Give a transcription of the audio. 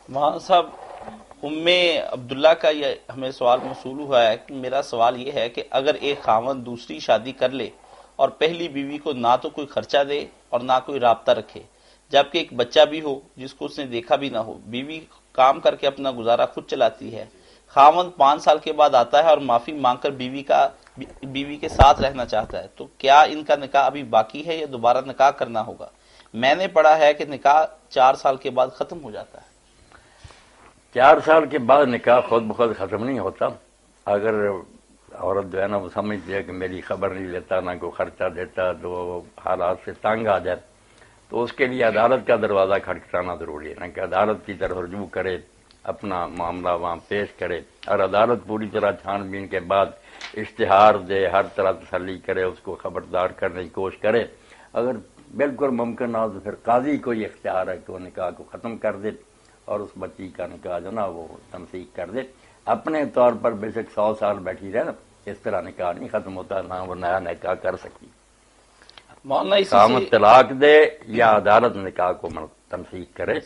وہاں صاحب ام عبداللہ کا یہ ہمیں سوال موصول ہوا ہے کہ میرا سوال یہ ہے کہ اگر ایک خاوند دوسری شادی کر لے اور پہلی بیوی کو نہ تو کوئی خرچہ دے اور نہ کوئی رابطہ رکھے، جبکہ ایک بچہ بھی ہو جس کو اس نے دیکھا بھی نہ ہو، بیوی کام کر کے اپنا گزارا خود چلاتی ہے، خاوند 5 سال کے بعد آتا ہے اور معافی مانگ کر بیوی کے ساتھ رہنا چاہتا ہے، تو کیا ان کا نکاح ابھی باقی ہے یا دوبارہ نکاح کرنا ہوگا؟ میں نے پڑھا ہے کہ نکاح 4 سال کے بعد ختم ہو جاتا ہے۔ 4 سال کے بعد نکاح خود بخود ختم نہیں ہوتا۔ اگر عورت جو ہے نا وہ سمجھتی ہے کہ میری خبر نہیں لیتا، نہ کوئی خرچہ دیتا، تو حالات سے تنگ آ جائے تو اس کے لیے عدالت کا دروازہ کھٹکھٹانا ضروری ہے نا، کہ عدالت کی طرف رجوع کرے، اپنا معاملہ وہاں پیش کرے، اور عدالت پوری طرح چھان بین کے بعد اشتہار دے، ہر طرح تسلی کرے، اس کو خبردار کرنے کی کوشش کرے۔ اگر بالکل ممکن نہ ہو تو پھر قاضی کو یہ اختیار ہے کہ وہ نکاح کو ختم کر دے اور اس بچی کا نکاح جو نا وہ تمسیک کر دے۔ اپنے طور پر بے شک 100 سال بیٹھی رہے نا، اس طرح نکاح نہیں ختم ہوتا، نہ وہ نیا نکاح کر سکتی۔ مولانا اسی سے خامد طلاق دے یا عدالت نکاح کو تمسیک کرے،